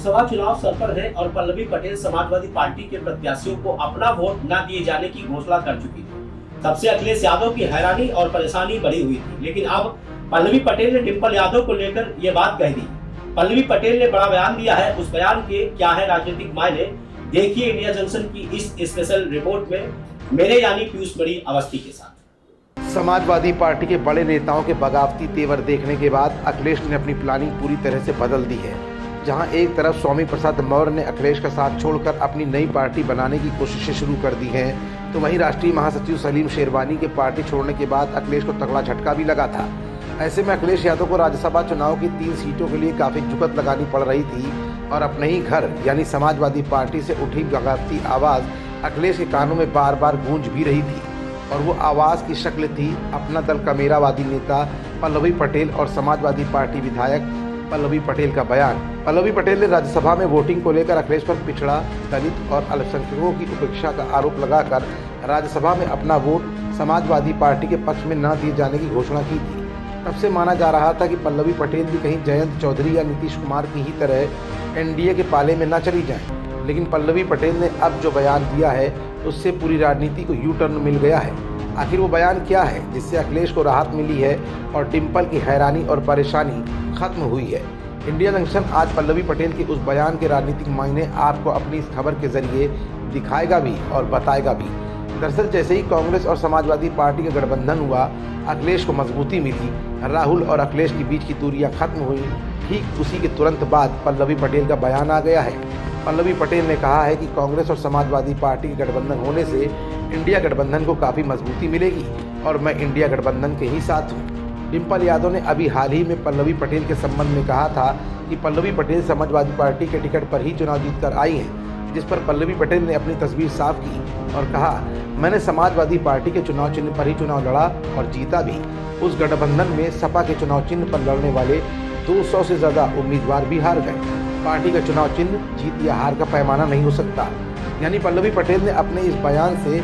राज्यसभा चुनाव सर पर है और पल्लवी पटेल समाजवादी पार्टी के प्रत्याशियों को अपना वोट न दिए जाने की घोषणा कर चुकी थी। तब से अखिलेश यादव की हैरानी और परेशानी बढ़ी हुई थी, लेकिन अब पल्लवी पटेल ने डिंपल यादव को लेकर ये बात कह दी। पल्लवी पटेल ने बड़ा बयान दिया है, उस बयान के क्या है राजनीतिक मायने, देखिए इंडिया जंक्शन की इस स्पेशल रिपोर्ट में मेरे यानी पीयूष बड़ी अवस्थी के साथ। समाजवादी पार्टी के बड़े नेताओं के बगावती तेवर देखने के बाद अखिलेश ने अपनी प्लानिंग पूरी तरह से बदल दी है। जहां एक तरफ स्वामी प्रसाद मौर्य ने अखिलेश का साथ छोड़कर अपनी नई पार्टी बनाने की कोशिशें शुरू कर दी हैं, तो वहीं राष्ट्रीय महासचिव सलीम शेरवानी के पार्टी छोड़ने के बाद अखिलेश को तगड़ा झटका भी लगा था। ऐसे में अखिलेश यादव को राज्यसभा चुनाव की 3 सीटों के लिए काफ़ी जुगत लगानी पड़ रही थी और अपने ही घर यानी समाजवादी पार्टी से उठी बगावती आवाज़ अखिलेश के कानों में बार बार गूंज भी रही थी। और वो आवाज़ की शक्ल थी अपना दल का मेरावादी नेता पल्लवी पटेल और समाजवादी पार्टी विधायक पल्लवी पटेल का बयान। पल्लवी पटेल ने राज्यसभा में वोटिंग को लेकर अखिलेश पर पिछड़ा, दलित और अल्पसंख्यकों की उपेक्षा का आरोप लगाकर राज्यसभा में अपना वोट समाजवादी पार्टी के पक्ष में न दिए जाने की घोषणा की थी। तब से माना जा रहा था कि पल्लवी पटेल भी कहीं जयंत चौधरी या नीतीश कुमार की ही तरह एनडीए के पाले में न चली जाएं। लेकिन पल्लवी पटेल ने अब जो बयान दिया है उससे पूरी राजनीति को यू टर्न मिल गया है। आखिर वो बयान क्या है जिससे अखिलेश को राहत मिली है और डिंपल की हैरानी और परेशानी खत्म हुई है। इंडिया जंक्शन आज पल्लवी पटेल के उस बयान के राजनीतिक मायने आपको अपनी इस खबर के जरिए दिखाएगा भी और बताएगा भी। दरअसल जैसे ही कांग्रेस और समाजवादी पार्टी का गठबंधन हुआ, अखिलेश को मजबूती मिली, राहुल और अखिलेश के बीच की दूरियां खत्म हुई। ठीक उसी के तुरंत बाद पल्लवी पटेल का बयान आ गया है। पल्लवी पटेल ने कहा है कि कांग्रेस और समाजवादी पार्टी के गठबंधन होने से इंडिया गठबंधन को काफ़ी मजबूती मिलेगी और मैं इंडिया गठबंधन के ही साथ हूँ। डिंपल यादव ने अभी हाल ही में पल्लवी पटेल के संबंध में कहा था कि पल्लवी पटेल समाजवादी पार्टी के टिकट पर ही चुनाव जीतकर आई हैं, जिस पर पल्लवी पटेल ने अपनी तस्वीर साफ की और कहा, मैंने समाजवादी पार्टी के चुनाव चिन्ह पर ही चुनाव लड़ा और जीता भी। उस गठबंधन में सपा के चुनाव चिन्ह पर लड़ने वाले 200 से ज़्यादा उम्मीदवार भी हार गए। पार्टी का चुनाव चिन्ह जीत या हार का पैमाना नहीं हो सकता। यानी पल्लवी पटेल ने अपने इस बयान से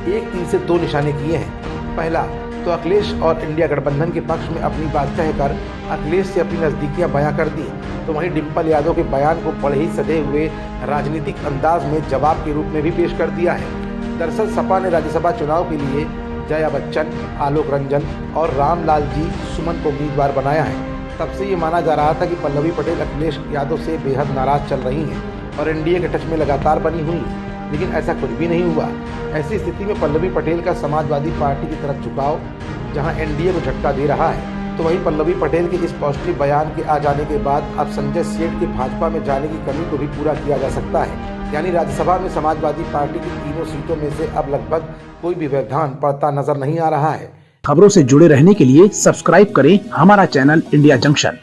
एक तीर से 2 निशाने किए हैं। पहला तो अखिलेश और इंडिया गठबंधन के पक्ष में अपनी बात कहकर अखिलेश से अपनी नज़दीकियां बयां कर दी, तो वहीं डिंपल यादव के बयान को बड़े ही सधे हुए राजनीतिक अंदाज में जवाब के रूप में भी पेश कर दिया है। दरअसल सपा ने राज्यसभा चुनाव के लिए जया बच्चन, आलोक रंजन और रामलाल जी सुमन को उम्मीदवार बनाया है। तब से ये माना जा रहा था कि पल्लवी पटेल अखिलेश यादव से बेहद नाराज चल रही हैं और एनडीए के टच में लगातार बनी हुई, लेकिन ऐसा कुछ भी नहीं हुआ। ऐसी स्थिति में पल्लवी पटेल का समाजवादी पार्टी की तरफ झुकाव जहां एनडीए को झटका दे रहा है, तो वहीं पल्लवी पटेल के इस पॉजिटिव बयान के आ जाने के बाद अब संजय सेठ के भाजपा में जाने की कमी को भी पूरा किया जा सकता है। यानी राज्यसभा में समाजवादी पार्टी की 3 सीटों में से अब लगभग कोई भी व्यवधान पड़ता नजर नहीं आ रहा है। खबरों से जुड़े रहने के लिए सब्सक्राइब करें हमारा चैनल इंडिया जंक्शन।